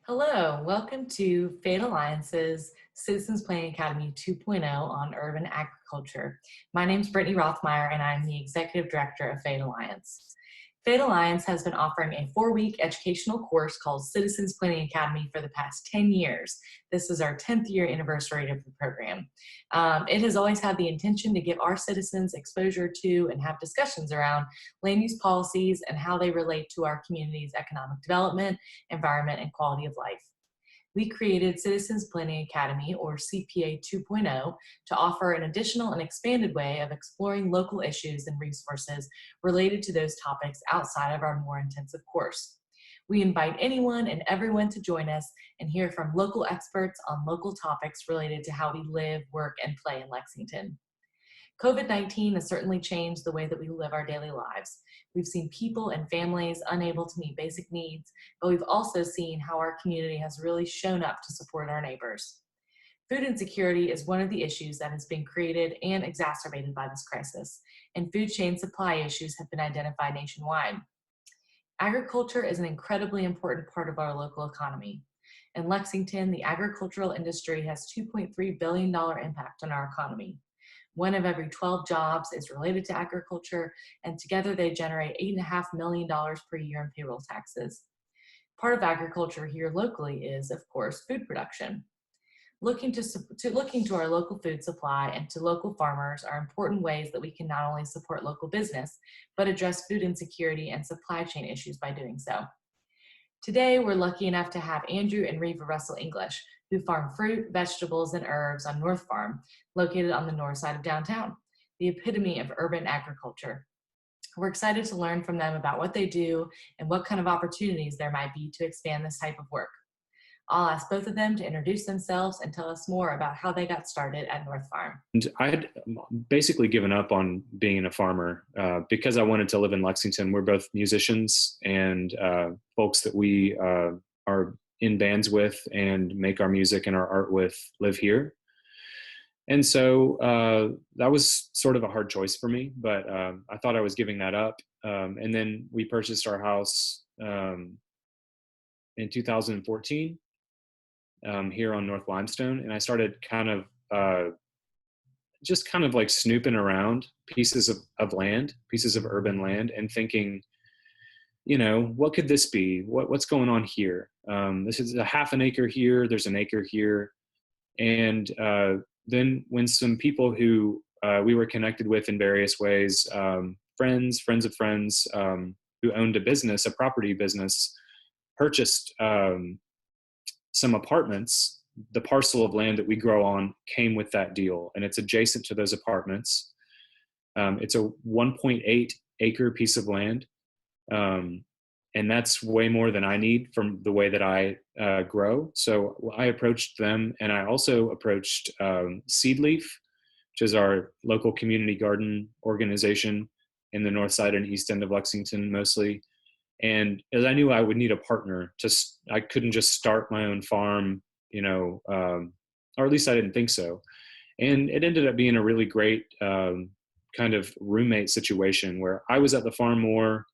Hello, welcome to Fate Alliance's Citizens Planning Academy 2.0 on urban agriculture. My name is Brittany Rothmeyer and I'm the Executive Director of Fate Alliance. Fate Alliance has been offering a 4-week educational course called Citizens Planning Academy for the past 10 years. This is our 10th year anniversary of the program. It has always had the intention to give our citizens exposure to and have discussions around land use policies and how they relate to our community's economic development, environment, and quality of life. We created Citizens Planning Academy, or CPA 2.0, to offer an additional and expanded way of exploring local issues and resources related to those topics outside of our more intensive course. We invite anyone and everyone to join us and hear from local experts on local topics related to how we live, work, and play in Lexington. COVID-19 has certainly changed the way that we live our daily lives. We've seen people and families unable to meet basic needs, but we've also seen how our community has really shown up to support our neighbors. Food insecurity is one of the issues that has been created and exacerbated by this crisis, and food chain supply issues have been identified nationwide. Agriculture is an incredibly important part of our local economy. In Lexington, the agricultural industry has $2.3 billion impact on our economy. One of every 12 jobs is related to agriculture, and together they generate $8.5 million per year in payroll taxes. Part of agriculture here locally is, of course, food production. Looking to our local food supply and to local farmers are important ways that we can not only support local business, but address food insecurity and supply chain issues by doing so. Today, we're lucky enough to have Andrew and Reva Russell English, who farm fruit, vegetables, and herbs on North Farm, located on the north side of downtown, the epitome of urban agriculture. We're excited to learn from them about what they do and what kind of opportunities there might be to expand this type of work. I'll ask both of them to introduce themselves and tell us more about how they got started at North Farm. And I had basically given up on being a farmer because I wanted to live in Lexington. We're both musicians and folks that we are in bands with and make our music and our art with live here. And so that was sort of a hard choice for me, but I thought I was giving that up. And then we purchased our house in 2014 here on North Limestone. And I started kind of like snooping around pieces of land, pieces of urban land, and thinking, what could this be? What's going on here? This is a half an acre here. There's an acre here. And then when some people who we were connected with in various ways, friends of friends who owned a property business, purchased some apartments, the parcel of land that we grow on came with that deal, and it's adjacent to those apartments. It's a 1.8 acre piece of land. And that's way more than I need from the way that I grow. So I approached them, and I also approached Seed Leaf, which is our local community garden organization in the north side and east end of Lexington mostly. And as I knew I would need a partner, I couldn't just start my own farm, or at least I didn't think so. And it ended up being a really great kind of roommate situation where I was at the farm more,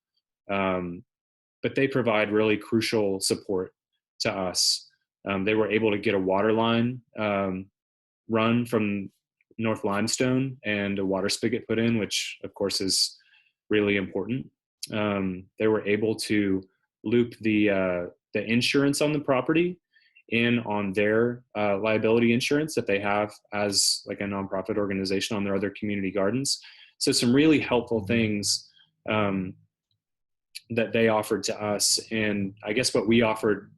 but they provide really crucial support to us. They were able to get a water line run from North Limestone and a water spigot put in, which of course is really important. They were able to loop the insurance on the property in on their liability insurance that they have as like a nonprofit organization on their other community gardens. So some really helpful things that they offered to us. And I guess what we offered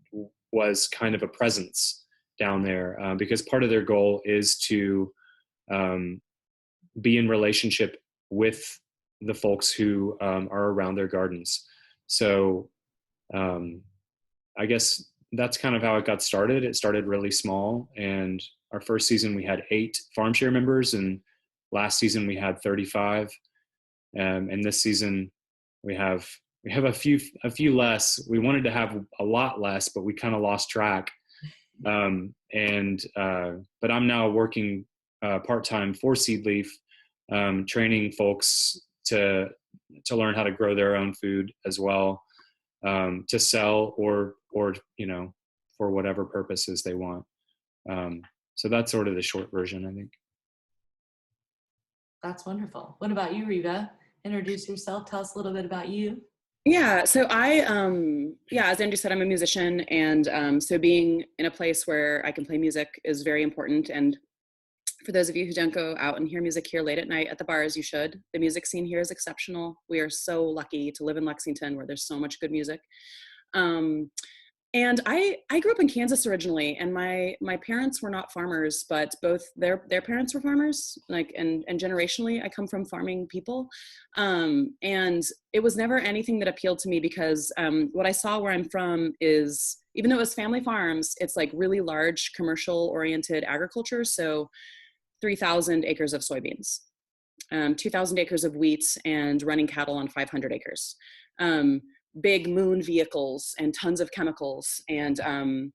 was kind of a presence down there because part of their goal is to be in relationship with the folks who are around their gardens. So I guess that's kind of how it got started. It started really small, and our first season we had 8 farm share members, and last season we had 35. And this season we have a few less. We wanted to have a lot less, but we kind of lost track. But I'm now working part-time for Seed Leaf, training folks to learn how to grow their own food as well, to sell or for whatever purposes they want. So that's sort of the short version, I think. That's wonderful. What about you, Reva? Introduce yourself. Tell us a little bit about you. Yeah, so as Andrew said, I'm a musician, and so being in a place where I can play music is very important. And for those of you who don't go out and hear music here late at night at the bars, you should. The music scene here is exceptional. We are so lucky to live in Lexington, where there's so much good music. And I grew up in Kansas originally, and my parents were not farmers, but both their parents were farmers. And generationally, I come from farming people, and it was never anything that appealed to me because what I saw where I'm from is, even though it was family farms, it's like really large commercial oriented agriculture. So 3,000 acres of soybeans, 2,000 acres of wheat, and running cattle on 500 acres. Big moon vehicles and tons of chemicals and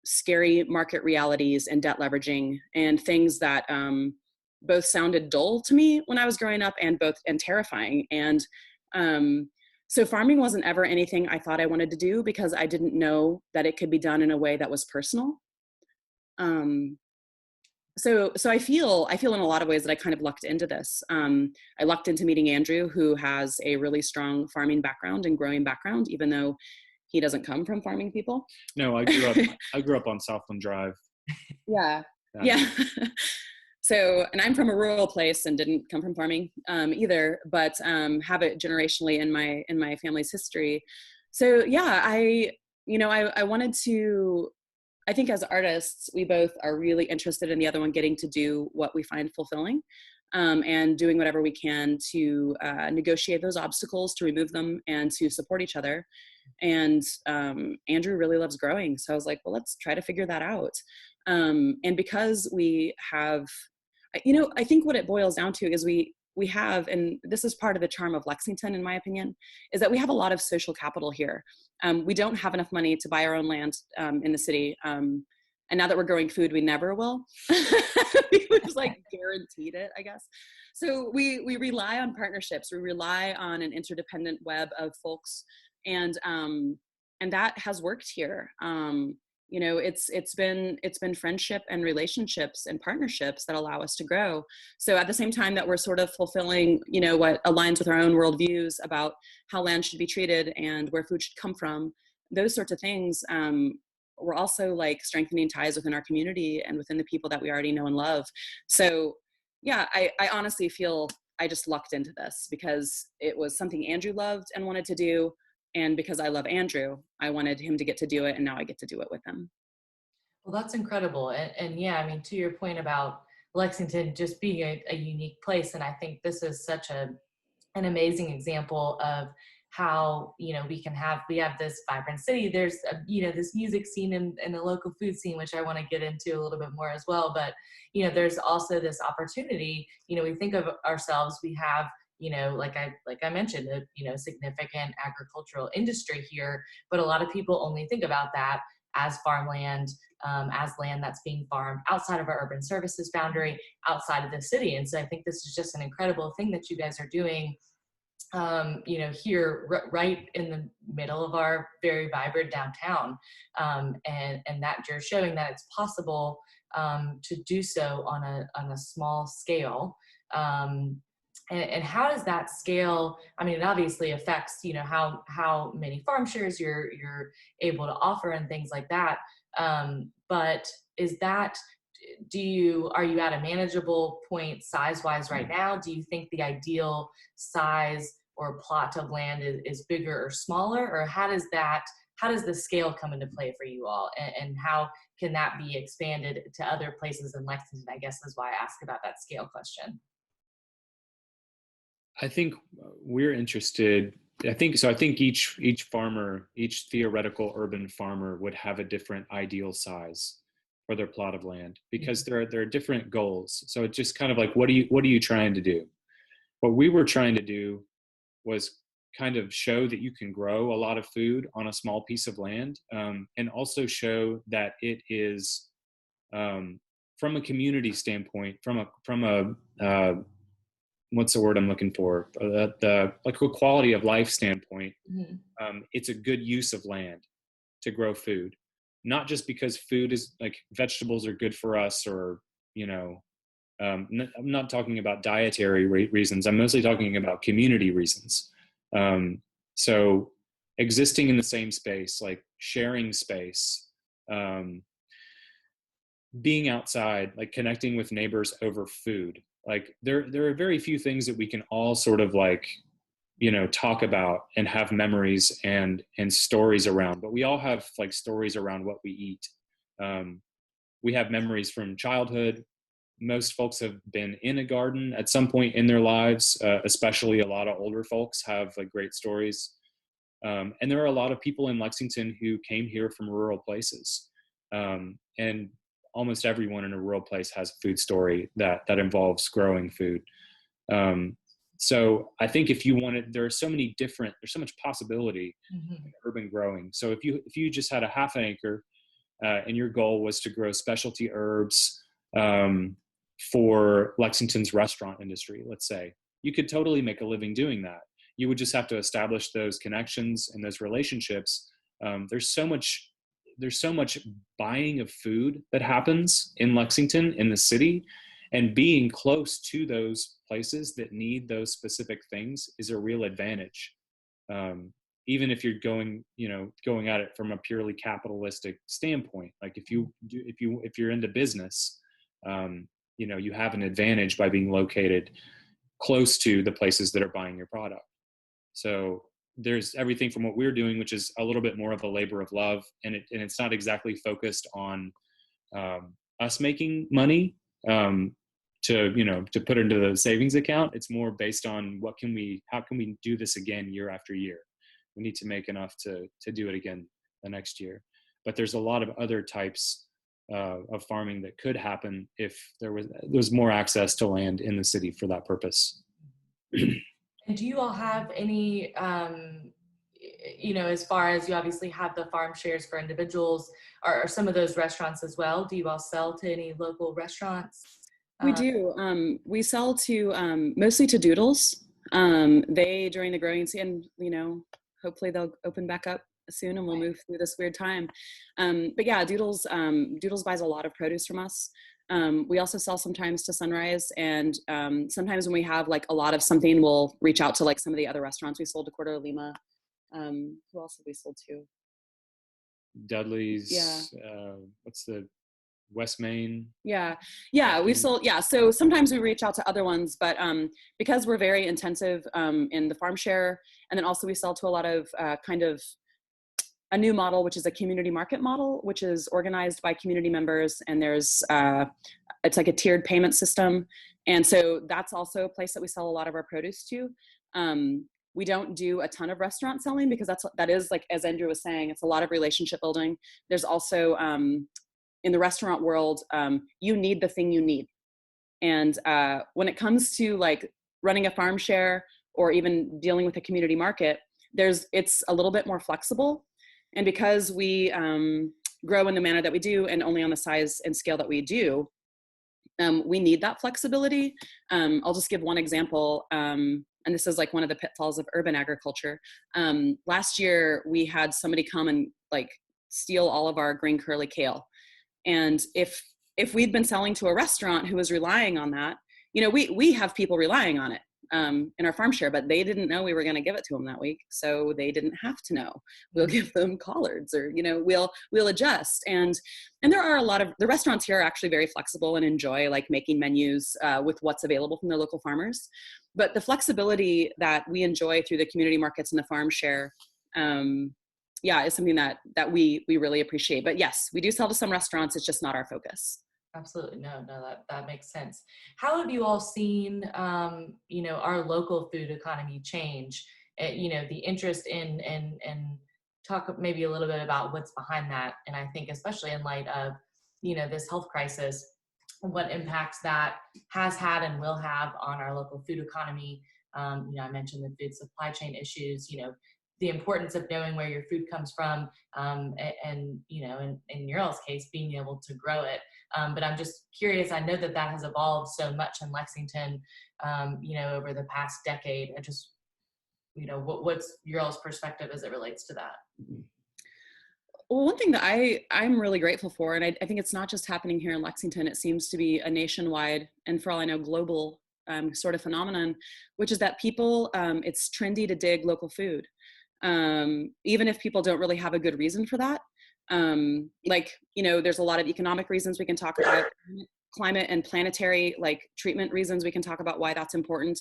scary market realities and debt leveraging and things that both sounded dull to me when I was growing up and terrifying. And so farming wasn't ever anything I thought I wanted to do because I didn't know that it could be done in a way that was personal. So I feel in a lot of ways that I kind of lucked into this. I lucked into meeting Andrew, who has a really strong farming background and growing background, even though he doesn't come from farming people. No, I grew up on Southland Drive. Yeah. So, and I'm from a rural place and didn't come from farming either, but have it generationally in my family's history. So yeah, I wanted to. I think as artists, we both are really interested in the other one getting to do what we find fulfilling, and doing whatever we can to negotiate those obstacles, to remove them, and to support each other. And Andrew really loves growing. So I was like, well, let's try to figure that out. And because we have, I think what it boils down to is we have, and this is part of the charm of Lexington, in my opinion, is that we have a lot of social capital here. We don't have enough money to buy our own land in the city. And now that we're growing food, we never will. We just like guaranteed it, I guess. So we rely on partnerships. We rely on an interdependent web of folks. And that has worked here. It's been friendship and relationships and partnerships that allow us to grow. So at the same time that we're sort of fulfilling, what aligns with our own worldviews about how land should be treated and where food should come from, those sorts of things, we're also like strengthening ties within our community and within the people that we already know and love. So yeah, I honestly feel I just lucked into this because it was something Andrew loved and wanted to do. And because I love Andrew, I wanted him to get to do it, and now I get to do it with him. Well, that's incredible. And yeah, I mean, to your point about Lexington just being a unique place, and I think this is such an amazing example of how, we have this vibrant city. There's, this music scene and the local food scene, which I want to get into a little bit more as well. But, there's also this opportunity, we think of ourselves, we have, like I mentioned, a significant agricultural industry here, but a lot of people only think about that as farmland, as land that's being farmed outside of our urban services boundary, outside of the city. And so I think this is just an incredible thing that you guys are doing, here right in the middle of our very vibrant downtown, and that you're showing that it's possible to do so on a small scale. And how does that scale? I mean, it obviously affects, how many farm shares you're able to offer and things like that. But are you at a manageable point size-wise right now? Do you think the ideal size or plot of land is bigger or smaller? Or how does the scale come into play for you all? And how can that be expanded to other places in Lexington, I guess is why I asked about that scale question. I think we're interested. I think each farmer, each theoretical urban farmer would have a different ideal size for their plot of land because there are different goals. So it's just kind of like, what are you trying to do? What we were trying to do was kind of show that you can grow a lot of food on a small piece of land, and also show that it is, from a community standpoint, from a what's the word I'm looking for? Like a quality of life standpoint, it's a good use of land to grow food. not just because food is like vegetables are good for us, or, I'm not talking about dietary reasons. I'm mostly talking about community reasons. So existing in the same space, like sharing space, being outside, like connecting with neighbors over food. Like there are very few things that we can all sort of like, talk about and have memories and stories around, but we all have like stories around what we eat. We have memories from childhood. Most folks have been in a garden at some point in their lives, especially a lot of older folks have like great stories. And there are a lot of people in Lexington who came here from rural places. And almost everyone in a rural place has a food story that involves growing food. So I think if you wanted, there's so much possibility in urban growing. So if you just had a half an acre, and your goal was to grow specialty herbs, for Lexington's restaurant industry, let's say, you could totally make a living doing that. You would just have to establish those connections and those relationships. There's so much buying of food that happens in Lexington, in the city, and being close to those places that need those specific things is a real advantage. Even if you're going at it from a purely capitalistic standpoint, like if you're into business, you have an advantage by being located close to the places that are buying your product. So there's everything from what we're doing, which is a little bit more of a labor of love, and it's not exactly focused on us making money to put into the savings account. It's more based on how can we do this again year after year. We need to make enough to do it again the next year. But there's a lot of other types of farming that could happen if there was more access to land in the city for that purpose. And do you all have any, as far as you obviously have the farm shares for individuals, are some of those restaurants as well? Do you all sell to any local restaurants? We do. We sell to mostly to Doodles. They, during the growing season, hopefully they'll open back up soon and we'll move through this weird time. But yeah, Doodles buys a lot of produce from us. We also sell sometimes to Sunrise, and sometimes when we have like a lot of something, we'll reach out to like some of the other restaurants. We sold to Corte de Lima. Who else have we sold to? Dudley's. Yeah. What's the West Main? Yeah. We've sold. Yeah. So sometimes we reach out to other ones, but because we're very intensive in the farm share, and then also we sell to a lot of kind of a new model, which is a community market model, which is organized by community members, and there's it's like a tiered payment system, and so that's also a place that we sell a lot of our produce to. We don't do a ton of restaurant selling because that is like, as Andrew was saying, it's a lot of relationship building. There's also in the restaurant world, you need the thing you need, and when it comes to like running a farm share or even dealing with a community market, it's a little bit more flexible. And because we grow in the manner that we do and only on the size and scale that we do, we need that flexibility. I'll just give one example. And this is like one of the pitfalls of urban agriculture. Last year, we had somebody come and like steal all of our green curly kale. And if we'd been selling to a restaurant who was relying on that, we have people relying on it in our farm share, but they didn't know we were going to give it to them that week. So they didn't have to know. We'll give them collards, or, we'll adjust. And there are a lot of, the restaurants here are actually very flexible and enjoy like making menus with what's available from their local farmers. But the flexibility that we enjoy through the community markets and the farm share, is something that we really appreciate. But yes, we do sell to some restaurants. It's just not our focus. Absolutely. No, that makes sense. How have you all seen, our local food economy change? The interest in talk maybe a little bit about what's behind that. And I think especially in light of, this health crisis, what impacts that has had and will have on our local food economy. I mentioned the food supply chain issues, the importance of knowing where your food comes from, and in your all's case, being able to grow it. But I'm just curious, I know that has evolved so much in Lexington, over the past decade. I just, what's your all's perspective as it relates to that? Well, one thing that I'm really grateful for, and I think it's not just happening here in Lexington, it seems to be a nationwide and for all I know, global sort of phenomenon, which is that people, it's trendy to dig local food. Even if people don't really have a good reason for that. Like, you know, there's a lot of economic reasons we can talk about, climate and planetary like treatment reasons we can talk about why that's important.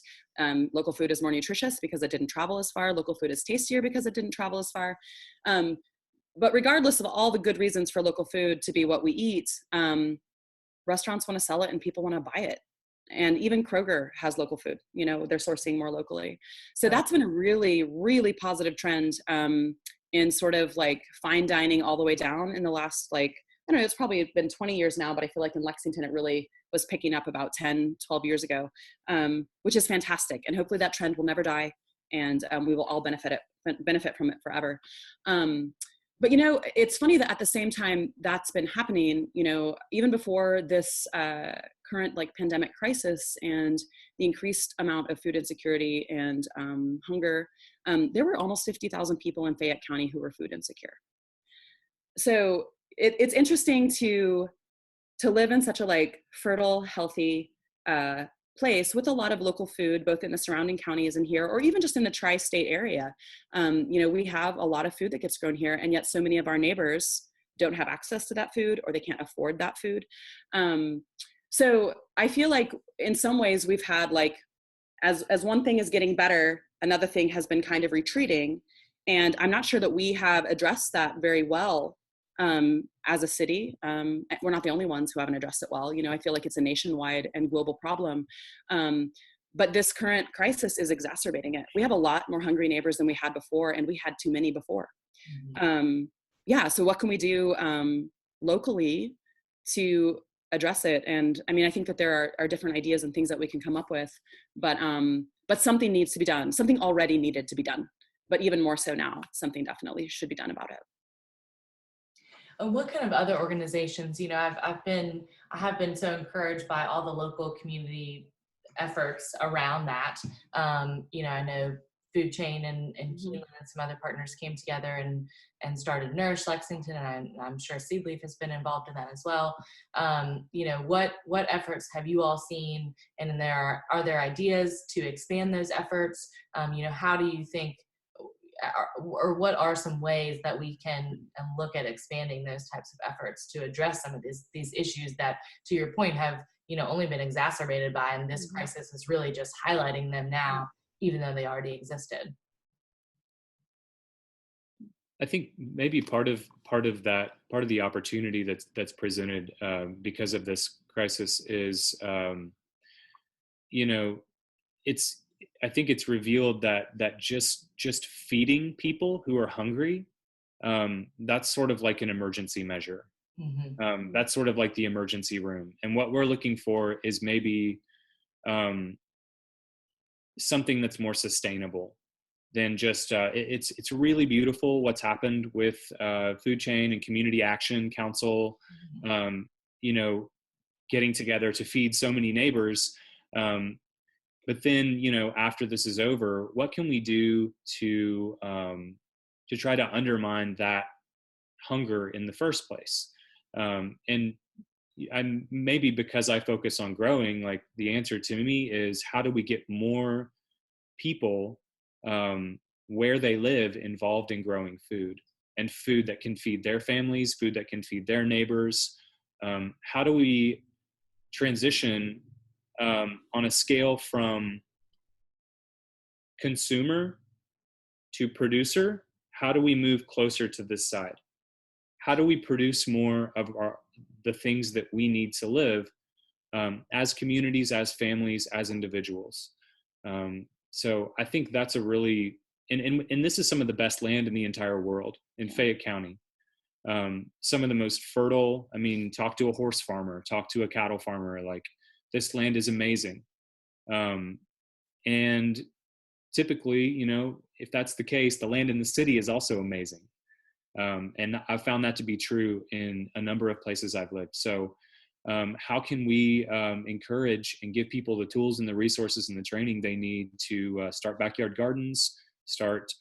Local food is more nutritious because it didn't travel as far. Local food is tastier because it didn't travel as far. But regardless of all the good reasons for local food to be what we eat, restaurants want to sell it and people want to buy it. And even Kroger has local food, you know, they're sourcing more locally. So that's been a really, really positive trend in sort of like fine dining all the way down in the last, like, I don't know, it's probably been 20 years now, but I feel like in Lexington, it really was picking up about 10, 12 years ago, which is fantastic. And hopefully that trend will never die. And we will all benefit from it forever. But, you know, it's funny that at the same time that's been happening, you know, even before this current like pandemic crisis and the increased amount of food insecurity and hunger, there were almost 50,000 people in Fayette County who were food insecure. So it's interesting to live in such a like fertile, healthy place with a lot of local food, both in the surrounding counties and here, or even just in the tri-state area. You know, we have a lot of food that gets grown here, and yet so many of our neighbors don't have access to that food, or they can't afford that food. So I feel like in some ways we've had like, as one thing is getting better, another thing has been kind of retreating. And I'm not sure that we have addressed that very well as a city. We're not the only ones who haven't addressed it well. You know, I feel like it's a nationwide and global problem. But this current crisis is exacerbating it. We have a lot more hungry neighbors than we had before, and we had too many before. Yeah, so what can we do locally to address it? And I mean, I think that there are different ideas and things that we can come up with, but something needs to be done. Something already needed to be done, but even more so now, something definitely should be done about it. What kind of other organizations, you know, I have been so encouraged by all the local community efforts around that. You know, I know Food Chain and Keelan and some other partners came together and started Nourish Lexington, and I'm sure Seedleaf has been involved in that as well. You know, what efforts have you all seen, and then are there ideas to expand those efforts? You know, how do you think, or what are some ways that we can look at expanding those types of efforts to address some of these issues that, to your point, have, you know, only been exacerbated by, and this crisis is really just highlighting them now, even though they already existed? I think maybe part of the opportunity that's presented because of this crisis is, you know, I think it's revealed that just feeding people who are hungry, that's sort of like an emergency measure. That's sort of like the emergency room. And what we're looking for is maybe something that's more sustainable than just, it's really beautiful what's happened with Food Chain and Community Action Council, you know, getting together to feed so many neighbors. But then, you know, after this is over, what can we do to try to undermine that hunger in the first place? And maybe because I focus on growing, like the answer to me is, how do we get more people where they live involved in growing food, and food that can feed their families, food that can feed their neighbors? How do we transition on a scale from consumer to producer? How do we move closer to this side? How do we produce more of the things that we need to live as communities, as families, as individuals? So I think that's a really, and this is some of the best land in the entire world in Fayette County. Some of the most fertile. I mean, talk to a horse farmer, talk to a cattle farmer, like, this land is amazing. And typically, you know, if that's the case, the land in the city is also amazing. And I've found that to be true in a number of places I've lived. So how can we encourage and give people the tools and the resources and the training they need to start backyard gardens, start,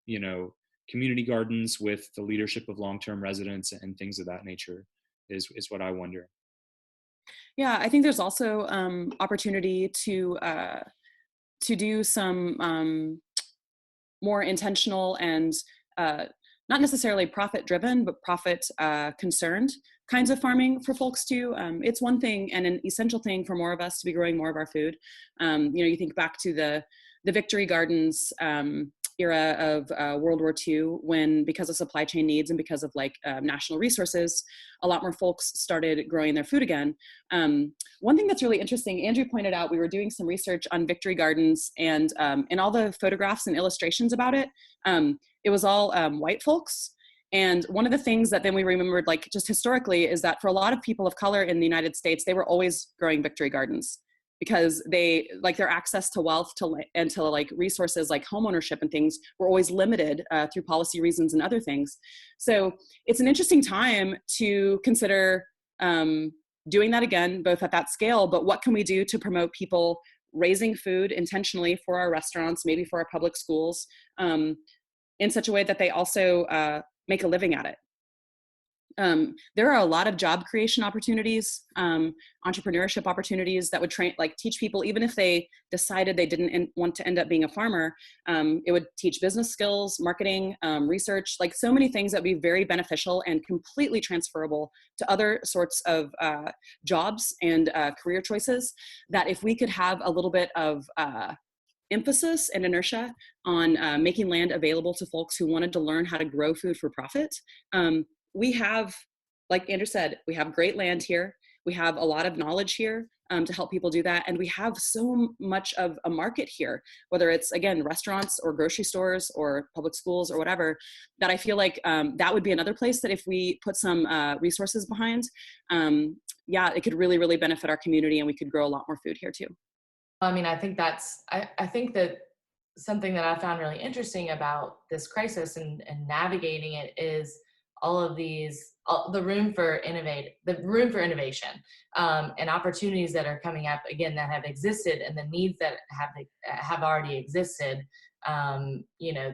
you know, community gardens with the leadership of long-term residents and things of that nature is what I wonder. Yeah, I think there's also opportunity to do some more intentional and not necessarily profit driven, but profit concerned kinds of farming for folks too. It's one thing and an essential thing for more of us to be growing more of our food. You think back to the Victory Gardens era of World War II, when, because of supply chain needs and because of national resources, a lot more folks started growing their food again. One thing that's really interesting, Andrew pointed out, we were doing some research on Victory Gardens, and in all the photographs and illustrations about it, it was all white folks. And one of the things that then we remembered, just historically, is that for a lot of people of color in the United States, they were always growing Victory Gardens, because they, their access to wealth and to resources like home ownership and things were always limited through policy reasons and other things. So it's an interesting time to consider doing that again, both at that scale, but what can we do to promote people raising food intentionally for our restaurants, maybe for our public schools, in such a way that they also make a living at it. There are a lot of job creation opportunities, entrepreneurship opportunities that would teach people, even if they decided they didn't want to end up being a farmer, it would teach business skills, marketing, research, so many things that would be very beneficial and completely transferable to other sorts of jobs and career choices, that if we could have a little bit of emphasis and inertia on making land available to folks who wanted to learn how to grow food for profit. We have, like Andrew said, we have great land here. We have a lot of knowledge here to help people do that. And we have so much of a market here, whether it's, again, restaurants or grocery stores or public schools or whatever, that I feel like that would be another place that if we put some resources behind, it could really, really benefit our community, and we could grow a lot more food here too. I mean, I think I think that something that I found really interesting about this crisis and navigating it is all of the room for innovation, and opportunities that are coming up again that have existed, and the needs that have already existed.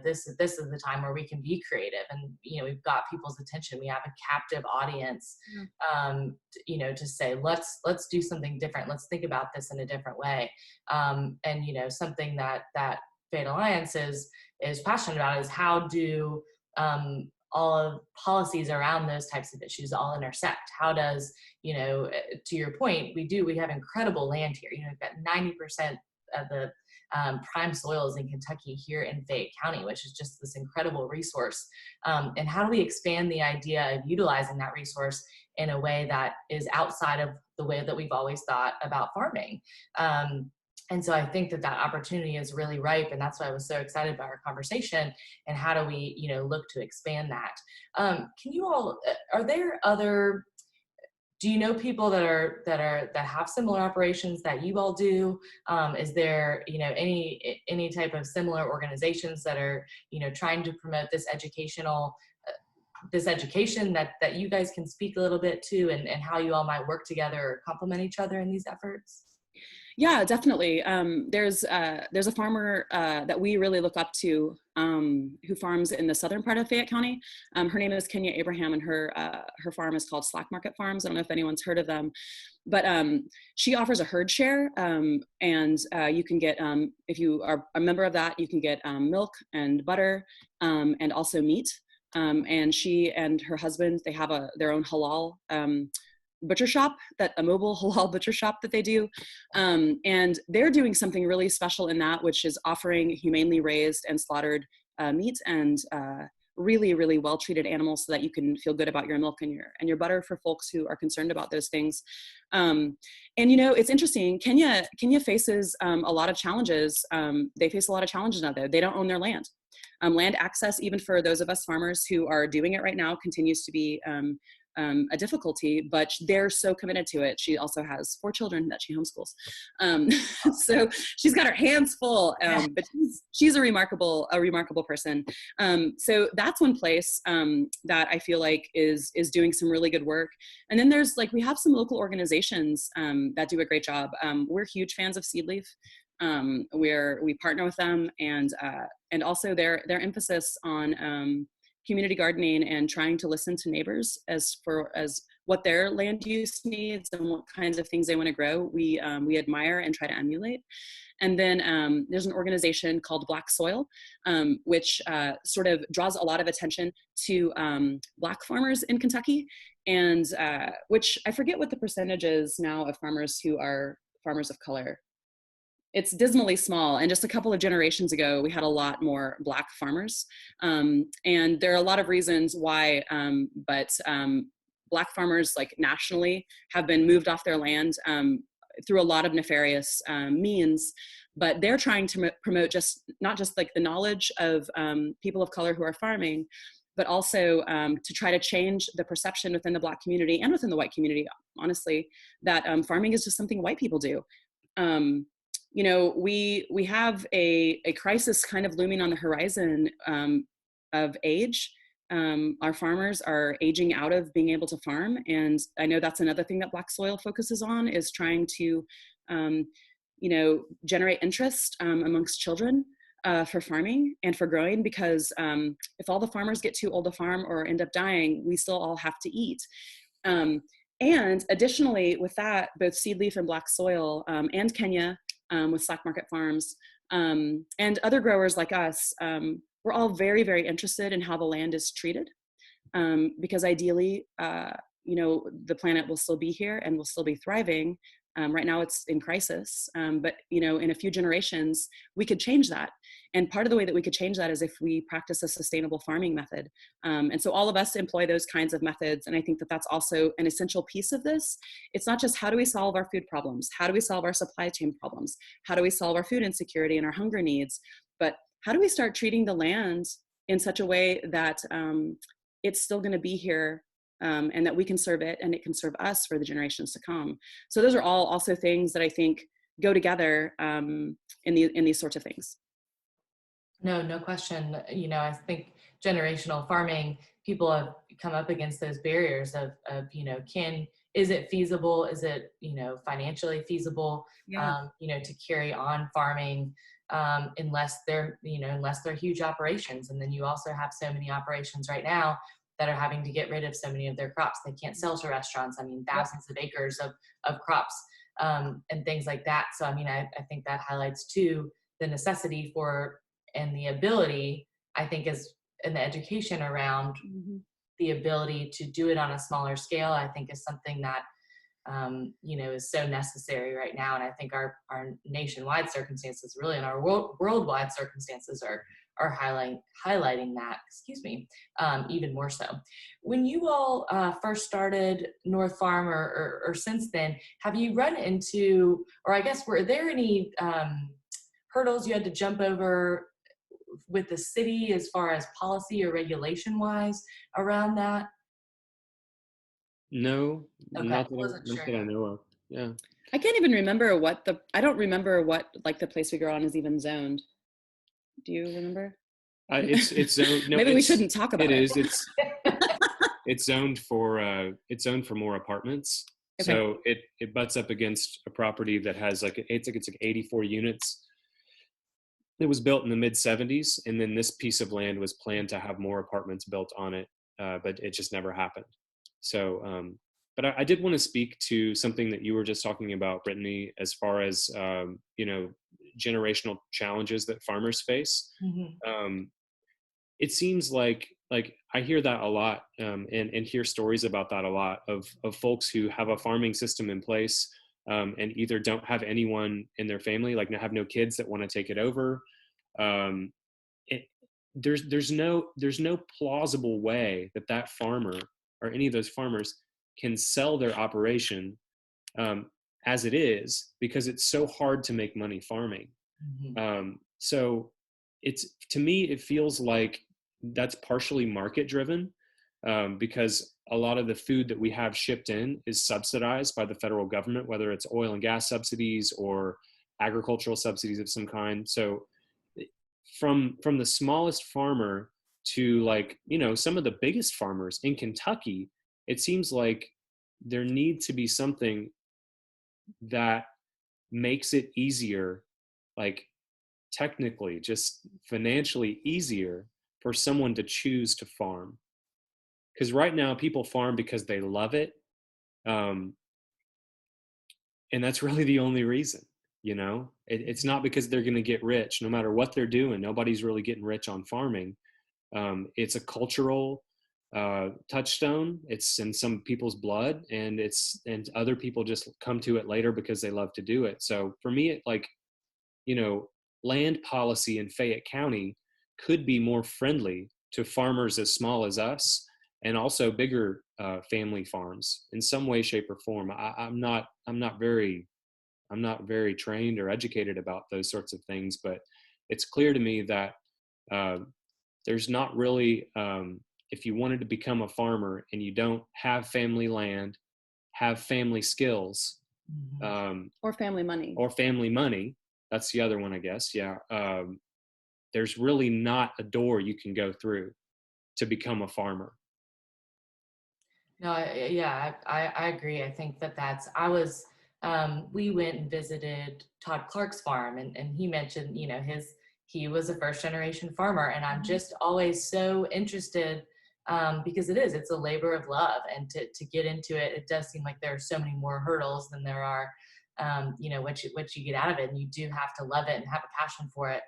This is the time where we can be creative, and we've got people's attention. We have a captive audience, to say let's do something different. Let's think about this in a different way. And something that Fate Alliance is passionate about is how do all of policies around those types of issues all intersect. How does, to your point, we have incredible land here. We've got 90% of the prime soils in Kentucky here in Fayette County, which is just this incredible resource. And how do we expand the idea of utilizing that resource in a way that is outside of the way that we've always thought about farming? And so I think that opportunity is really ripe, and that's why I was so excited about our conversation. And how do we, look to expand that? Can you all? Are there other? Do you know people that have similar operations that you all do? Is there, any type of similar organizations that are, trying to promote this education that you guys can speak a little bit to, and how you all might work together or complement each other in these efforts? Yeah, definitely. There's a farmer that we really look up to who farms in the southern part of Fayette County. Her name is Kenya Abraham, and her farm is called Slack Market Farms. I don't know if anyone's heard of them, but she offers a herd share, and you can get, if you are a member of that, you can get milk and butter and also meat. And she and her husband, they have their own halal butcher shop, a mobile halal butcher shop that they do. And they're doing something really special in that, which is offering humanely raised and slaughtered meat and really, really well-treated animals, so that you can feel good about your milk and your butter for folks who are concerned about those things. And it's interesting. Kenya faces a lot of challenges. They face a lot of challenges out there. They don't own their land. Land access, even for those of us farmers who are doing it right now, continues to be a difficulty, but they're so committed to it. She also has 4 children that she homeschools. So she's got her hands full, but she's a remarkable person. So that's one place that I feel like is doing some really good work. And then there's we have some local organizations that do a great job. We're huge fans of Seedleaf. where we partner with them, and also their emphasis on community gardening and trying to listen to neighbors as what their land use needs and what kinds of things they want to grow. We admire and try to emulate. And then there's an organization called Black Soil, which sort of draws a lot of attention to Black farmers in Kentucky, and which I forget what the percentage is now of farmers who are farmers of color. It's dismally small. And just a couple of generations ago, we had a lot more Black farmers. And there are a lot of reasons why, but Black farmers, like nationally, have been moved off their land through a lot of nefarious means. But they're trying to promote not just like the knowledge of people of color who are farming, but also to try to change the perception within the Black community and within the white community, honestly, that farming is just something white people do. You know, we have a crisis kind of looming on the horizon of age. Our farmers are aging out of being able to farm. And I know that's another thing that Black Soil focuses on, is trying to, you know, generate interest amongst children for farming and for growing, because if all the farmers get too old to farm or end up dying, we still all have to eat. And additionally, with that, both Seedleaf and Black Soil and Kenya with Slack Market Farms and other growers like us, we're all very, very interested in how the land is treated, because ideally, you know, the planet will still be here and will still be thriving. Right now it's in crisis, but you know, in a few generations, we could change that. And part of the way that we could change that is if we practice a sustainable farming method. And so all of us employ those kinds of methods. And I think that that's also an essential piece of this. It's not just how do we solve our food problems? How do we solve our supply chain problems? How do we solve our food insecurity and our hunger needs? But how do we start treating the land in such a way that it's still going to be here, and that we can serve it and it can serve us for the generations to come? So those are all also things that I think go together in these sorts of things. No question. You know, I think generational farming, people have come up against those barriers of you know, is it feasible? Is it, you know, financially feasible, Yeah. you know, to carry on farming unless they're huge operations. And then you also have so many operations right now that are having to get rid of so many of their crops. They can't sell to restaurants. I mean, thousands of acres of crops and things like that. So, I mean, I think that highlights too the necessity for and the ability, I think, is in the education around the ability to do it on a smaller scale, I think is something that, you know, is so necessary right now. And I think our nationwide circumstances, really, and our worldwide circumstances are highlighting that, even more so. When you all first started North Farm or since then, have you run into, or I guess, were there any hurdles you had to jump over with the city as far as policy or regulation wise around that? No, Okay, not wasn't that sure. I know of. Yeah. I can't even remember I don't remember what like the place we grow on is even zoned. Do you remember? It's zoned. No, Maybe we shouldn't talk about it. it. It is. It's zoned for more apartments. Okay. So it butts up against a property that has it's like 84 units. It was built in the mid 70s, and then this piece of land was planned to have more apartments built on it, but it just never happened. So, but I did want to speak to something that you were just talking about, Brittany, as far as you know, generational challenges that farmers face. It seems like I hear that a lot, and hear stories about that a lot of folks who have a farming system in place, and either don't have anyone in their family, like have no kids that want to take it over. There's no plausible way that farmer or any of those farmers can sell their operation as it is, because it's so hard to make money farming. So to me, it feels like that's partially market driven, because a lot of the food that we have shipped in is subsidized by the federal government, whether it's oil and gas subsidies or agricultural subsidies of some kind. So from the smallest farmer to some of the biggest farmers in Kentucky, it seems like there needs to be something that makes it easier like technically just financially easier for someone to choose to farm. Because right now people farm because they love it. Um, and that's really the only reason, you know. It's not because they're going to get rich. No matter what they're doing, nobody's really getting rich on farming. It's a cultural touchstone. It's in some people's blood, and other people just come to it later because they love to do it. So for me, it, like, you know, land policy in Fayette County could be more friendly to farmers as small as us, and also bigger family farms in some way, shape, or form. I'm not very trained or educated about those sorts of things, but it's clear to me that uh, there's not really, if you wanted to become a farmer and you don't have family land, have family skills, or family money, that's the other one, I guess. Yeah. There's really not a door you can go through to become a farmer. No, I agree. I think we went and visited Todd Clark's farm, and he mentioned, you know, he was a first generation farmer, and I'm just always so interested, because it's a labor of love, and to get into it, it does seem like there are so many more hurdles than there are, you know, what you get out of it, and you do have to love it and have a passion for it.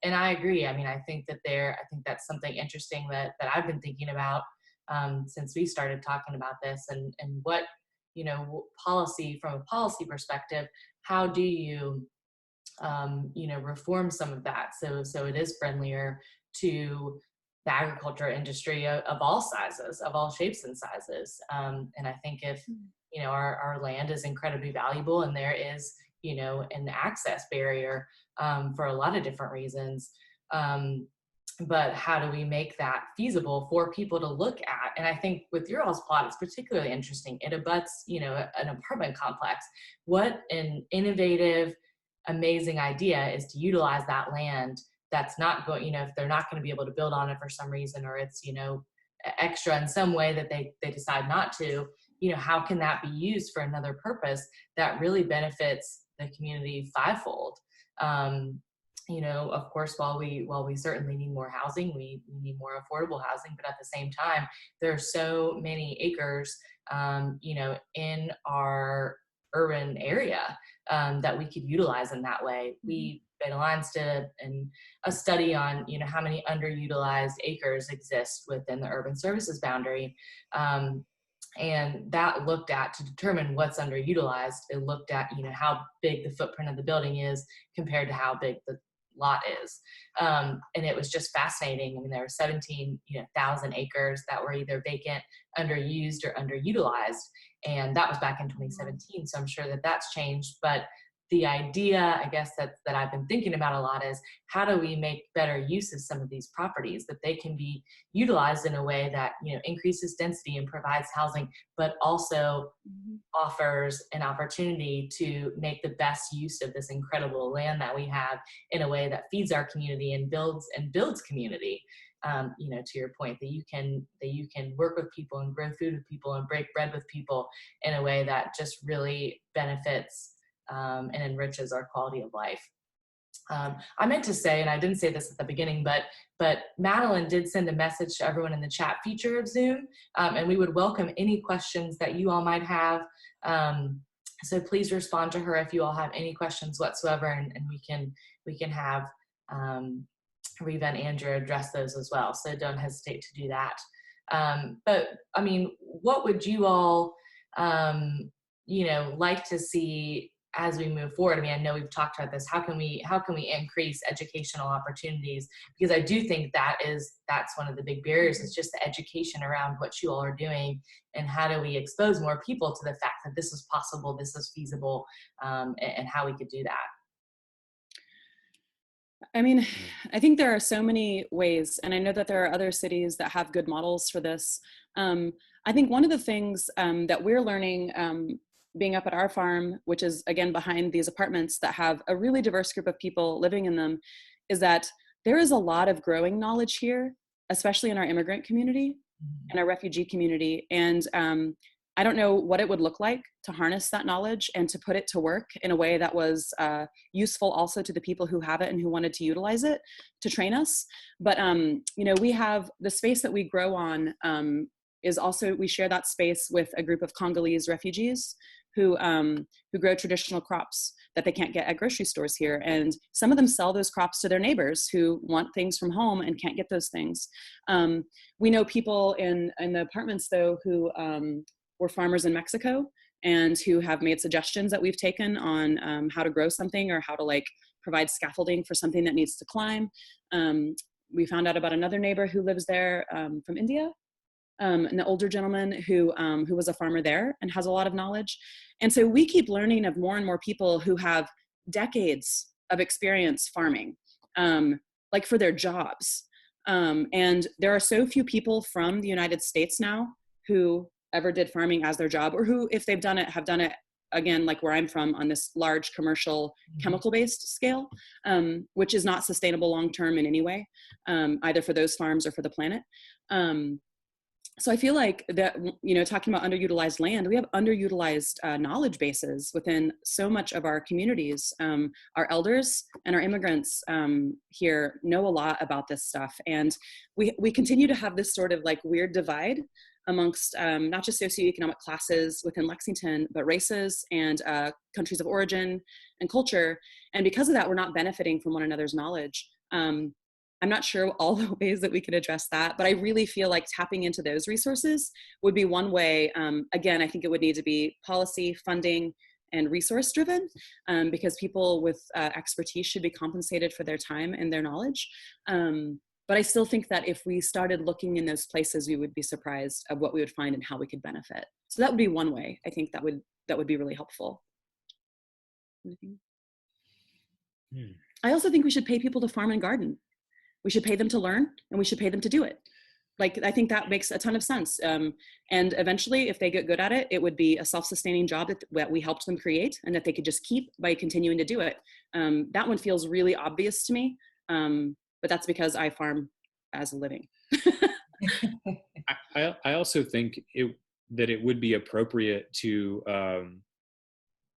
And I agree. I mean, I think that's something interesting that I've been thinking about, since we started talking about this, and what, you know, from a policy perspective, how do you, you know, reform some of that so it is friendlier to the agriculture industry of all sizes, of all shapes and sizes. And I think if, you know, our land is incredibly valuable, and there is, you know, an access barrier, for a lot of different reasons. But how do we make that feasible for people to look at? And I think with your all's plot, it's particularly interesting. It abuts, you know, an apartment complex. What an innovative, amazing idea is to utilize that land that's not going, you know, if they're not going to be able to build on it for some reason, or it's, you know, extra in some way that they decide not to, you know, how can that be used for another purpose that really benefits the community fivefold? You know, of course, while we certainly need more housing, we need more affordable housing, but at the same time, there are so many acres, you know, in our urban area, that we could utilize in that way. Beta Alliance did a study on, you know, how many underutilized acres exist within the urban services boundary. And that looked at, to determine what's underutilized, it looked at, you know, how big the footprint of the building is compared to how big the lot is. And it was just fascinating. I mean, there were 17,000 acres that were either vacant, underused, or underutilized. And that was back in 2017. So I'm sure that that's changed. But the idea, I guess, that I've been thinking about a lot is, how do we make better use of some of these properties, that they can be utilized in a way that, you know, increases density and provides housing, but also offers an opportunity to make the best use of this incredible land that we have in a way that feeds our community and builds community. You know, to your point, that you can work with people and grow food with people and break bread with people in a way that just really benefits, and enriches our quality of life. I meant to say, and I didn't say this at the beginning, but Madeline did send a message to everyone in the chat feature of Zoom, and we would welcome any questions that you all might have. So please respond to her if you all have any questions whatsoever, and we can have, Reva and Andrew address those as well. So don't hesitate to do that. But I mean, what would you all, you know, like to see as we move forward? I mean, I know we've talked about this. How can we increase educational opportunities? Because I do think that's one of the big barriers, is just the education around what you all are doing, and how do we expose more people to the fact that this is possible, this is feasible, and how we could do that. I mean, I think there are so many ways, and I know that there are other cities that have good models for this. I think one of the things that we're learning, being up at our farm, which is again behind these apartments that have a really diverse group of people living in them, is that there is a lot of growing knowledge here, especially in our immigrant community and our refugee community. And I don't know what it would look like to harness that knowledge and to put it to work in a way that was useful also to the people who have it and who wanted to utilize it to train us. But, we have the space that we grow on is also, we share that space with a group of Congolese refugees who grow traditional crops that they can't get at grocery stores here. And some of them sell those crops to their neighbors who want things from home and can't get those things. We know people in the apartments though, who were farmers in Mexico and who have made suggestions that we've taken on how to grow something or how to provide scaffolding for something that needs to climb. We found out about another neighbor who lives there from India, an older gentleman who was a farmer there and has a lot of knowledge. And so we keep learning of more and more people who have decades of experience farming, for their jobs. And there are so few people from the United States now who ever did farming as their job, or who, if they've done it, have done it again, like where I'm from, on this large commercial chemical-based scale, which is not sustainable long-term in any way, either for those farms or for the planet. So I feel like that, talking about underutilized land, we have underutilized knowledge bases within so much of our communities. Our elders and our immigrants here know a lot about this stuff. And we continue to have this sort of weird divide amongst not just socioeconomic classes within Lexington, but races and countries of origin and culture. And because of that, we're not benefiting from one another's knowledge. I'm not sure all the ways that we could address that, but I really feel like tapping into those resources would be one way. Again, I think it would need to be policy, funding, and resource driven, because people with expertise should be compensated for their time and their knowledge. But I still think that if we started looking in those places, we would be surprised of what we would find and how we could benefit. So that would be one way. I think that would be really helpful. I also think we should pay people to farm and garden. We should pay them to learn, and we should pay them to do it. I think that makes a ton of sense. And eventually, if they get good at it, it would be a self-sustaining job that we helped them create and that they could just keep by continuing to do it. That one feels really obvious to me, but that's because I farm as a living. I also think that it would be appropriate to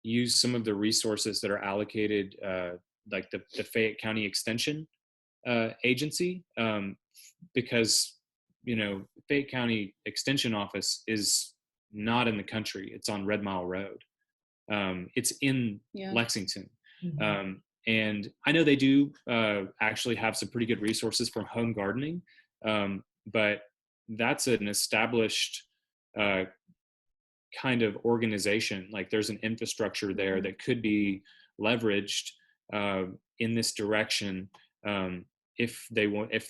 use some of the resources that are allocated, like the Fayette County Extension agency, because Fayette County Extension Office is not in the country. It's on Red Mile Road. It's in Lexington. Mm-hmm. And I know they do actually have some pretty good resources for home gardening, but that's an established kind of organization. There's an infrastructure there that could be leveraged in this direction, if they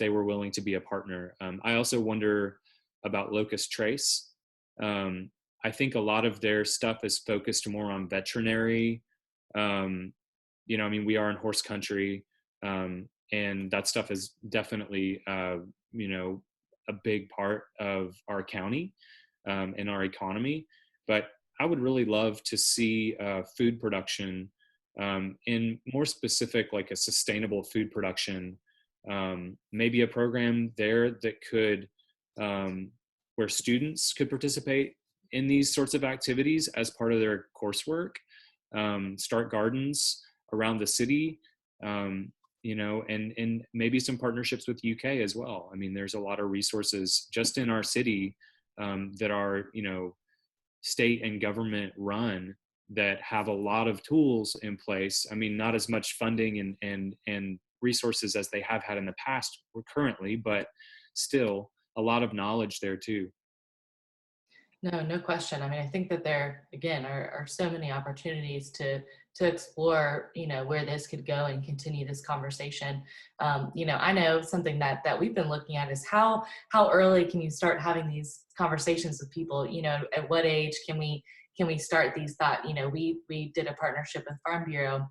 were willing to be a partner. I also wonder about Locust Trace. I think a lot of their stuff is focused more on veterinary. We are in horse country, and that stuff is definitely, a big part of our county and our economy. But I would really love to see food production, in more specific, like a sustainable food production. Maybe a program there that could, where students could participate in these sorts of activities as part of their coursework, start gardens around the city, and maybe some partnerships with UK as well. There's a lot of resources just in our city that are, state and government run, that have a lot of tools in place. Not as much funding and resources as they have had in the past or currently, but still a lot of knowledge there too. No question. I think that there, again, are so many opportunities to explore, where this could go and continue this conversation. I know something that we've been looking at is how early can you start having these conversations with people? At what age can we start these thoughts? We did a partnership with Farm Bureau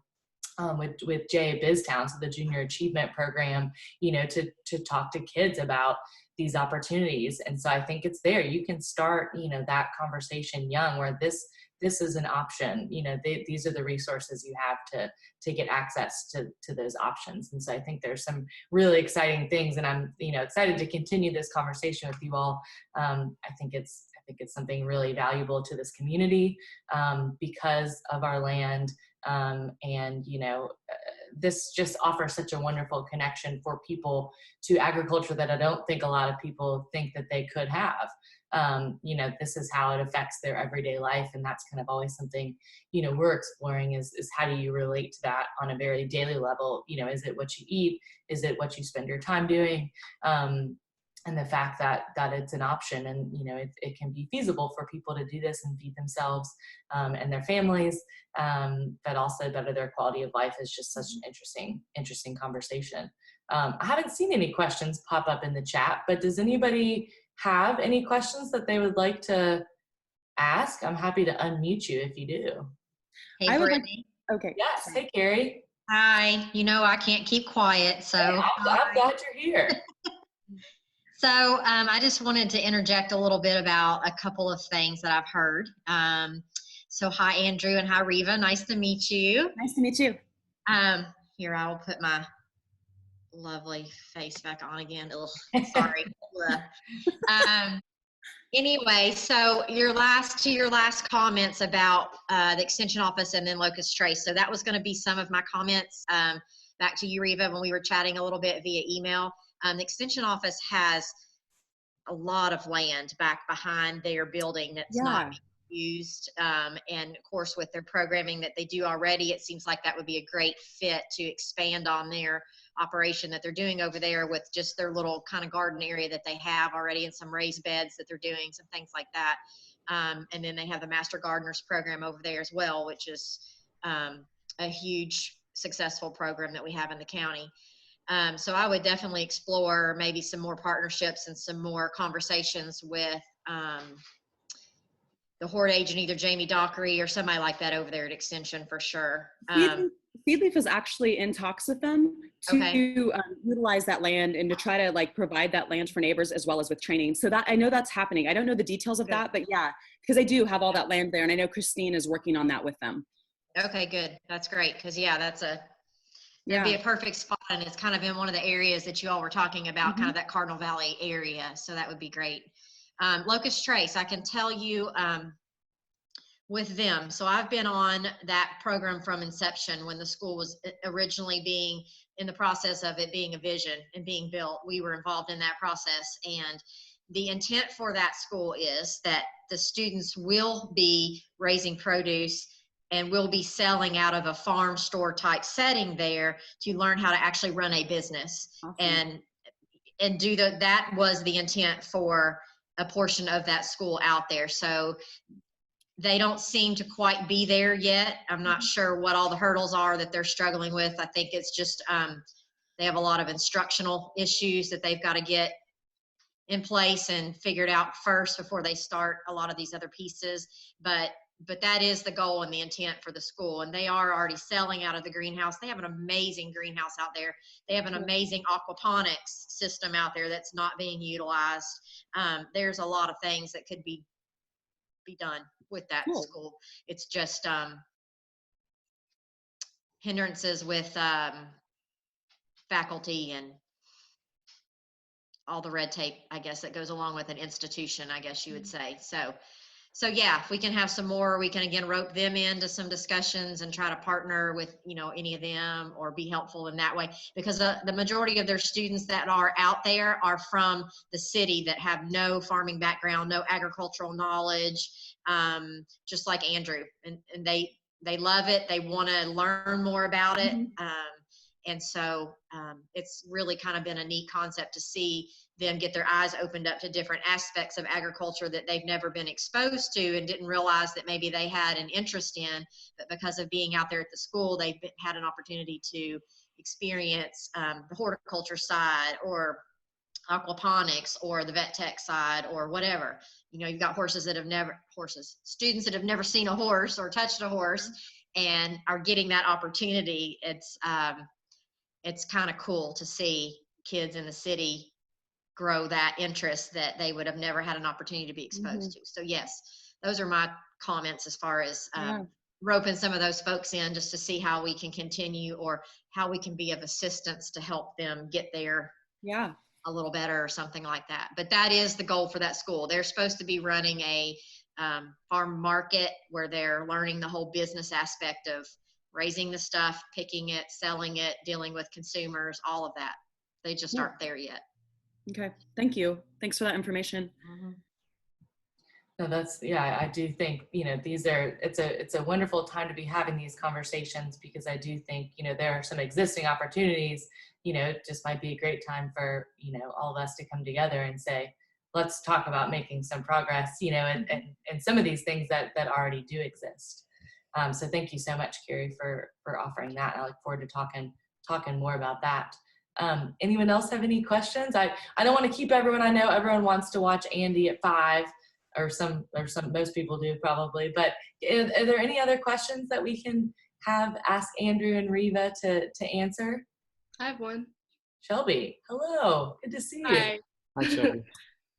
with J BizTown, so the Junior Achievement Program, to talk to kids about these opportunities. And so I think it's there. You can start, that conversation young, where this is an option. These are the resources you have to get access to those options. And so I think there's some really exciting things, and I'm, excited to continue this conversation with you all. I think it's think it's something really valuable to this community because of our land. And, this just offers such a wonderful connection for people to agriculture that I don't think a lot of people think that they could have. This is how it affects their everyday life. And that's kind of always something, we're exploring is how do you relate to that on a very daily level? Is it what you eat? Is it what you spend your time doing? And the fact that it's an option, and it can be feasible for people to do this and feed themselves and their families, but also better their quality of life is just such an interesting conversation. I haven't seen any questions pop up in the chat, but does anybody have any questions that they would like to ask? I'm happy to unmute you if you do. Hey, Brittany. Okay. Yes. Hey, Carrie. Hi. I can't keep quiet, so. Hey, I'm glad you're here. So I just wanted to interject a little bit about a couple of things that I've heard. So hi, Andrew, and hi, Reva. Nice to meet you. Nice to meet you. Here, I will put my lovely face back on again. Ugh, sorry. Anyway, so your last comments about the extension office and then Locust Trace. So that was going to be some of my comments back to you, Reva, when we were chatting a little bit via email. The extension office has a lot of land back behind their building that's not being used. And of course, with their programming that they do already, it seems like that would be a great fit to expand on their operation that they're doing over there with just their little kind of garden area that they have already and some raised beds that they're doing, some things like that. And then they have the Master Gardeners program over there as well, which is a huge successful program that we have in the county. So I would definitely explore maybe some more partnerships and some more conversations with the Horde agent, either Jamie Dockery or somebody like that over there at Extension for sure. Seedleaf is actually in talks with them to utilize that land and to try to provide that land for neighbors as well as with training. So that I know that's happening. I don't know the details of that, but yeah, because they do have all that land there, and I know Christine is working on that with them. Okay, good. That's great. Because that'd be a perfect spot, and it's kind of in one of the areas that you all were talking about, kind of that Cardinal Valley area. So that would be great. Locust Trace, I can tell you with them. So I've been on that program from inception when the school was originally being in the process of it being a vision and being built. We were involved in that process. And the intent for that school is that the students will be raising produce and we'll be selling out of a farm store type setting there to learn how to actually run a business. Awesome. and do that was the intent for a portion of that school out there. So they don't seem to quite be there yet. I'm not sure what all the hurdles are that they're struggling with. I think it's just they have a lot of instructional issues that they've got to get in place and figured out first before they start a lot of these other pieces. But that is the goal and the intent for the school. And they are already selling out of the greenhouse. They have an amazing greenhouse out there. They have an amazing aquaponics system out there that's not being utilized. There's a lot of things that could be done with that school. It's just hindrances with faculty and all the red tape, I guess, that goes along with an institution, I guess you would say. So yeah, if we can have some more, we can again rope them into some discussions and try to partner with, any of them or be helpful in that way, because the majority of their students that are out there are from the city that have no farming background, no agricultural knowledge, just like Andrew, and they love it. They want to learn more about it. And so it's really kind of been a neat concept to see them get their eyes opened up to different aspects of agriculture that they've never been exposed to and didn't realize that maybe they had an interest in, but because of being out there at the school, they've had an opportunity to experience the horticulture side or aquaponics or the vet tech side or whatever. You've got students that have never seen a horse or touched a horse and are getting that opportunity. It's kind of cool to see kids in the city grow that interest that they would have never had an opportunity to be exposed to. So yes, those are my comments as far as roping some of those folks in just to see how we can continue or how we can be of assistance to help them get there. Yeah. a little better or something like that. But that is the goal for that school. They're supposed to be running a farm market where they're learning the whole business aspect of raising the stuff, picking it, selling it, dealing with consumers, all of that. They just aren't there yet. Okay, thank you. Thanks for that information. Mm-hmm. No, that's, yeah, I do think, it's a wonderful time to be having these conversations, because I do think, there are some existing opportunities. It just might be a great time for, all of us to come together and say, let's talk about making some progress, and some of these things that already do exist. So thank you so much, Carrie, for offering that. I look forward to talking more about that. Anyone else have any questions? I don't want to keep everyone. I know everyone wants to watch Andy at 5. Or most people do probably, but are there any other questions that we can ask Andrew and Reva to answer? I have one. Shelby, hello, good to see you. Hi. Hi, Shelby.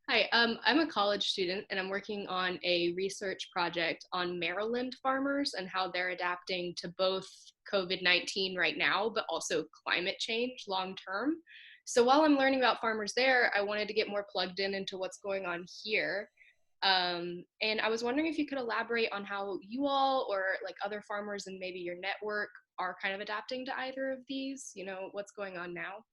Hi, I'm a college student and I'm working on a research project on Maryland farmers and how they're adapting to both COVID-19 right now, but also climate change long term. So while I'm learning about farmers there, I wanted to get more plugged into what's going on here. And I was wondering if you could elaborate on how you all or like other farmers and maybe your network are kind of adapting to either of these, what's going on now?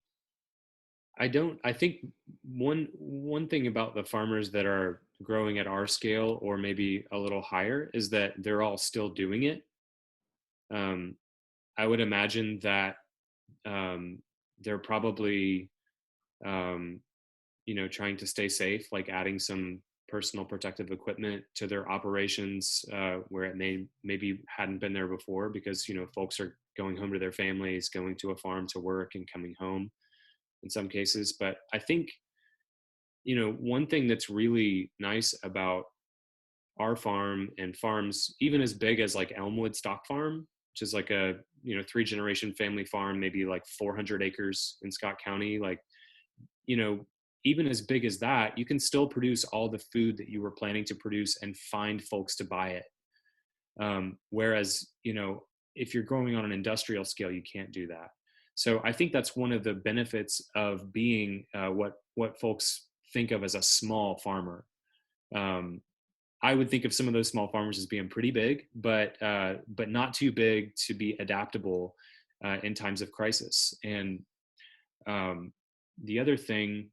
I think one thing about the farmers that are growing at our scale or maybe a little higher is that they're all still doing it. I would imagine that they're probably, trying to stay safe, like adding some personal protective equipment to their operations where it maybe hadn't been there before, because folks are going home to their families, going to a farm to work and coming home in some cases. But I think one thing that's really nice about our farm and farms even as big as like Elmwood Stock Farm, which is like a 3-generation family farm, maybe like 400 acres in Scott County, like even as big as that, you can still produce all the food that you were planning to produce and find folks to buy it. Whereas, if you're growing on an industrial scale, you can't do that. So I think that's one of the benefits of being what folks think of as a small farmer. I would think of some of those small farmers as being pretty big, but not too big to be adaptable in times of crisis. And the other thing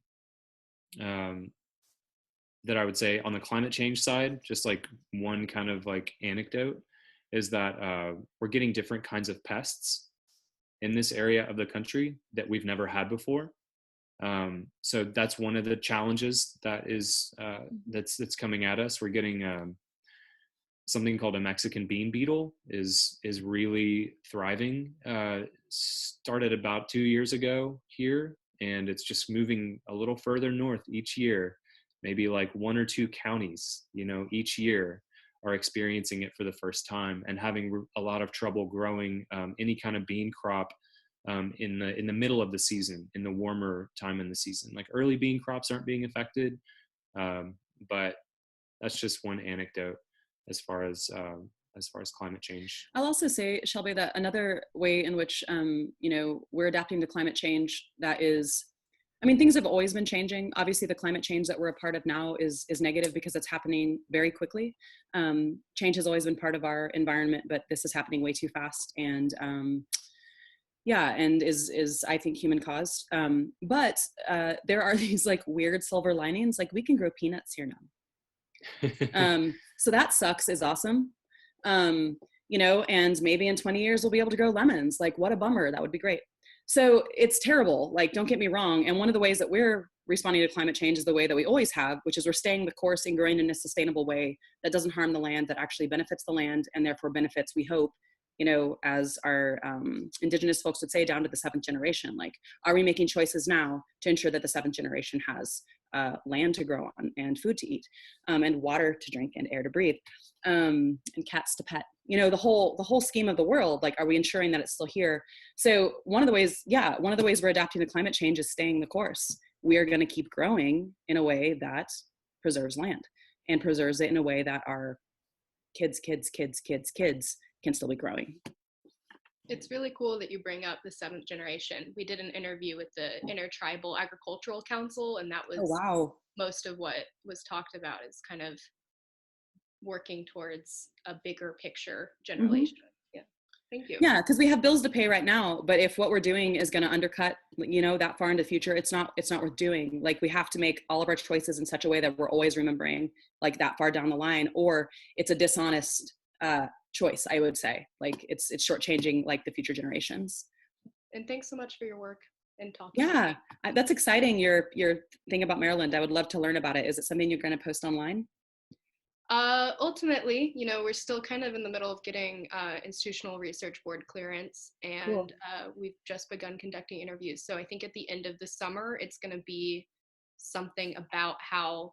that I would say on the climate change side, just like one kind of like anecdote, is that we're getting different kinds of pests in this area of the country that we've never had before. So that's one of the challenges that is that's coming at us. We're getting something called a Mexican bean beetle is really thriving. Started about 2 years ago here, and it's just moving a little further north each year. Maybe like 1 or 2 counties, each year are experiencing it for the first time and having a lot of trouble growing any kind of bean crop in the middle of the season, in the warmer time in the season. Like early bean crops aren't being affected, but that's just one anecdote as far as climate change. I'll also say, Shelby, that another way in which we're adapting to climate change that is, things have always been changing. Obviously, the climate change that we're a part of now is negative because it's happening very quickly. Change has always been part of our environment, but this is happening way too fast, and and is I think human caused. But there are these like weird silver linings. Like we can grow peanuts here now. So that sucks is awesome. And maybe in 20 years we'll be able to grow lemons. Like what a bummer. That would be great. So it's terrible. Like, don't get me wrong. And one of the ways that we're responding to climate change is the way that we always have, which is we're staying the course and growing in a sustainable way that doesn't harm the land, that actually benefits the land and therefore benefits, we hope, as our indigenous folks would say, down to the 7th generation. Like, are we making choices now to ensure that the 7th generation has land to grow on and food to eat and water to drink and air to breathe and cats to pet? The whole scheme of the world. Like, are we ensuring that it's still here? So one of the ways we're adapting to climate change is staying the course. We are going to keep growing in a way that preserves land and preserves it in a way that our kids can still be growing. It's really cool that you bring up the seventh generation. We did an interview with the Intertribal Agricultural Council, and that was Oh, wow. most of what was talked about, is kind of working towards a bigger picture generation. Yeah, thank you. Yeah, because we have bills to pay right now, but if what we're doing is going to undercut, that far into the future, it's not worth doing. Like, we have to make all of our choices in such a way that we're always remembering, like, that far down the line, or it's a dishonest choice, I would say. Like, it's shortchanging, like, the future generations. And thanks so much for your work and talking. Yeah, that's exciting. Your thing about Maryland, I would love to learn about it. Is it something you're going to post online? Ultimately, we're still kind of in the middle of getting institutional research board clearance, and Cool. We've just begun conducting interviews. So I think at the end of the summer, it's going to be something about how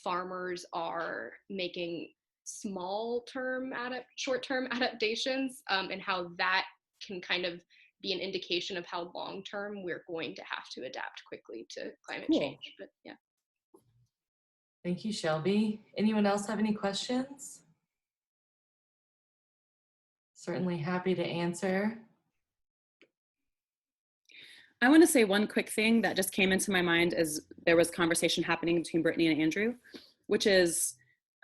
farmers are making short-term adaptations, and how that can kind of be an indication of how long-term we're going to have to adapt quickly to climate change. But yeah. Thank you, Shelby. Anyone else have any questions? Certainly happy to answer. I want to say one quick thing that just came into my mind as there was conversation happening between Brittany and Andrew, which is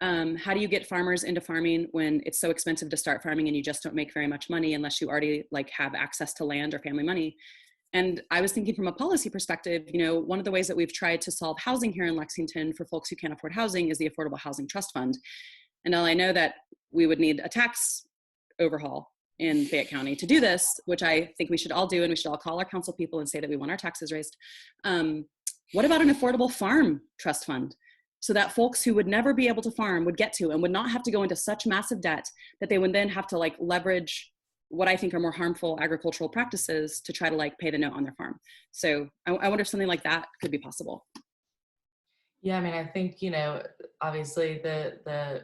how do you get farmers into farming when it's so expensive to start farming and you just don't make very much money unless you already have access to land or family money. And I was thinking from a policy perspective, one of the ways that we've tried to solve housing here in Lexington for folks who can't afford housing is the Affordable Housing Trust Fund. And I know that we would need a tax overhaul in Fayette County to do this, which I think we should all do, and we should all call our council people and say that we want our taxes raised. What about an affordable farm trust fund? So that folks who would never be able to farm would get to and would not have to go into such massive debt that they would then have to leverage what I think are more harmful agricultural practices to try to pay the note on their farm. So I wonder if something like that could be possible. Yeah, I mean, I think, obviously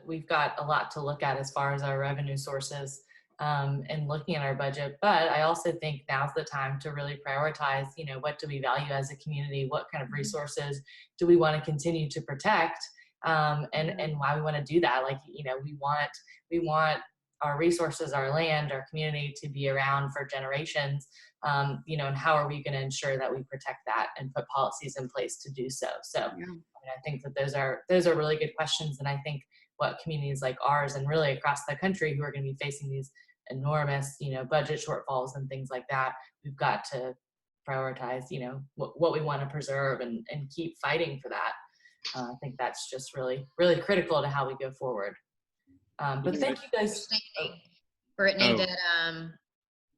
we've got a lot to look at as far as our revenue sources and looking at our budget. But I also think now's the time to really prioritize, what do we value as a community? What kind of resources do we want to continue to protect? And why we want to do that? We want our resources, our land, our community to be around for generations, and how are we going to ensure that we protect that and put policies in place to do so? So I think that those are really good questions. And I think what communities like ours and really across the country who are going to be facing these enormous, budget shortfalls and things like that, we've got to prioritize, what we want to preserve and keep fighting for that. I think that's just really, really critical to how we go forward. But thank you guys. Brittany, that,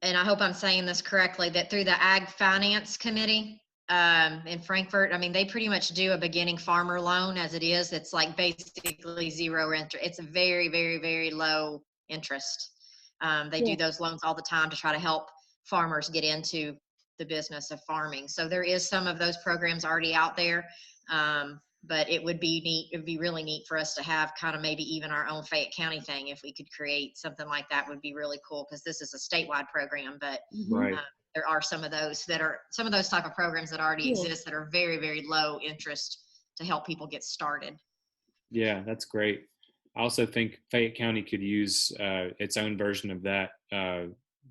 and I hope I'm saying this correctly, that through the Ag Finance Committee in Frankfurt, they pretty much do a beginning farmer loan as it is. It's basically zero interest. It's a very, very, very low interest. They do those loans all the time to try to help farmers get into the business of farming. So there is some of those programs already out there. But it would be neat. It would be really neat for us to have kind of maybe even our own Fayette County thing. If we could create something like that, would be really cool, because this is a statewide program, but there are some of those type of programs that already exist that are very, very low interest to help people get started. Yeah, that's great. I also think Fayette County could use its own version of that,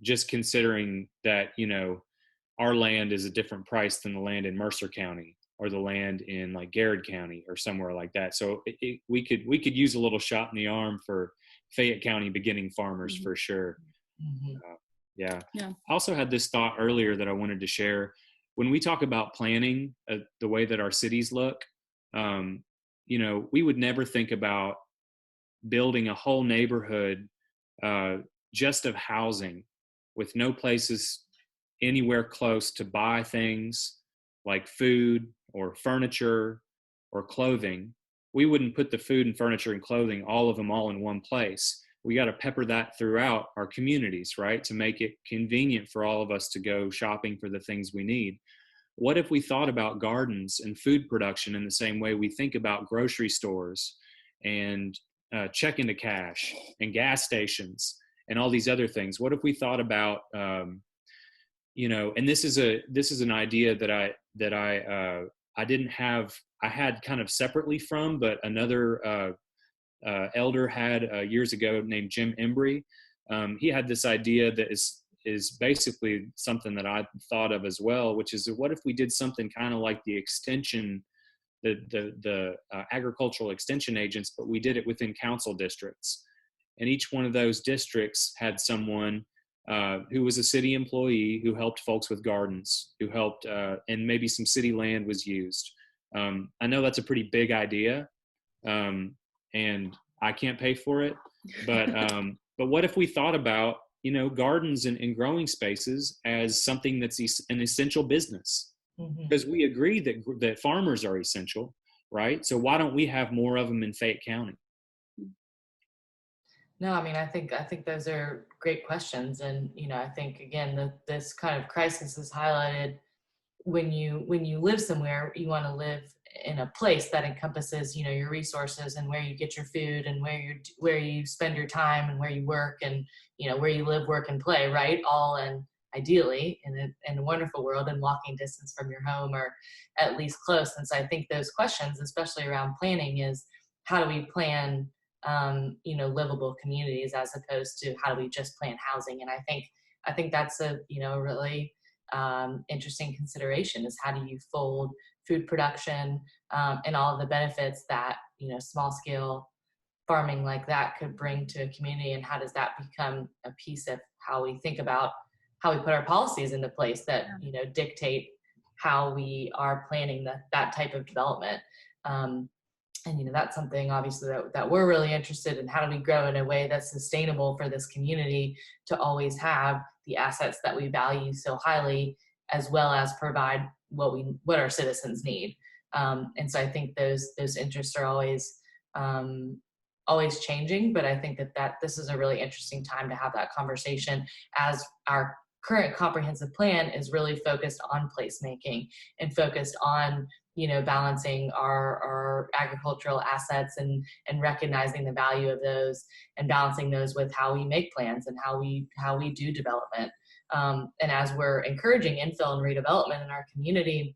just considering that, our land is a different price than the land in Mercer County or the land in Garrett County or somewhere like that. So we could use a little shot in the arm for Fayette County beginning farmers for sure. Yeah. I also had this thought earlier that I wanted to share. When we talk about planning the way that our cities look, we would never think about building a whole neighborhood just of housing with no places anywhere close to buy things like food or furniture or clothing. We wouldn't put the food and furniture and clothing, all of them all in one place. We got to pepper that throughout our communities, right? To make it convenient for all of us to go shopping for the things we need. What if we thought about gardens and food production in the same way we think about grocery stores and check into cash and gas stations and all these other things? What if we thought about, and this is an idea that I didn't have, I had kind of separately from, but another elder had years ago named Jim Embry. He had this idea that is basically something that I thought of as well, which is what if we did something kind of like the extension, the agricultural extension agents, but we did it within council districts. And each one of those districts had someone who was a city employee who helped folks with gardens, who helped, and maybe some city land was used. I know that's a pretty big idea, and I can't pay for it, but what if we thought about, gardens and growing spaces as something that's an essential business? Because we agree that farmers are essential, right? So why don't we have more of them in Fayette County? No, I mean, I think those are great questions. And, I think, again, this kind of crisis has highlighted when you live somewhere, you want to live in a place that encompasses, your resources and where you get your food and where you spend your time and where you work and, where you live, work, and play, right? All in, ideally, in a wonderful world, in walking distance from your home, or at least close. And so I think those questions, especially around planning, is how do we plan livable communities as opposed to how do we just plan housing? And I think that's a really interesting consideration, is how do you fold food production and all of the benefits that small scale farming like that could bring to a community, and how does that become a piece of how we think about how we put our policies into place that dictate how we are planning that type of development. And that's something obviously that we're really interested in. How do we grow in a way that's sustainable for this community to always have the assets that we value so highly, as well as provide what our citizens need. And so I think those interests are always changing, but I think that this is a really interesting time to have that conversation, as our current comprehensive plan is really focused on placemaking and focused on balancing our agricultural assets and recognizing the value of those, and balancing those with how we make plans and how we do development. And as we're encouraging infill and redevelopment in our community,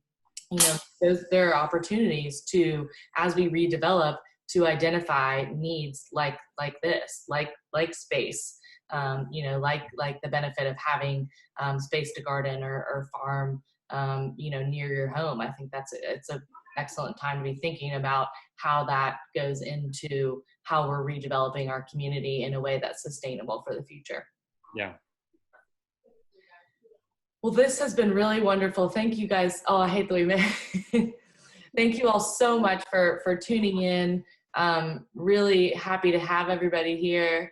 there are opportunities to, as we redevelop, to identify needs like this, like space, like the benefit of having space to garden or farm, near your home. I think it's an excellent time to be thinking about how that goes into how we're redeveloping our community in a way that's sustainable for the future. Yeah. Well, this has been really wonderful. Thank you guys. Oh, I hate that we met. Thank you all so much for tuning in. Really happy to have everybody here.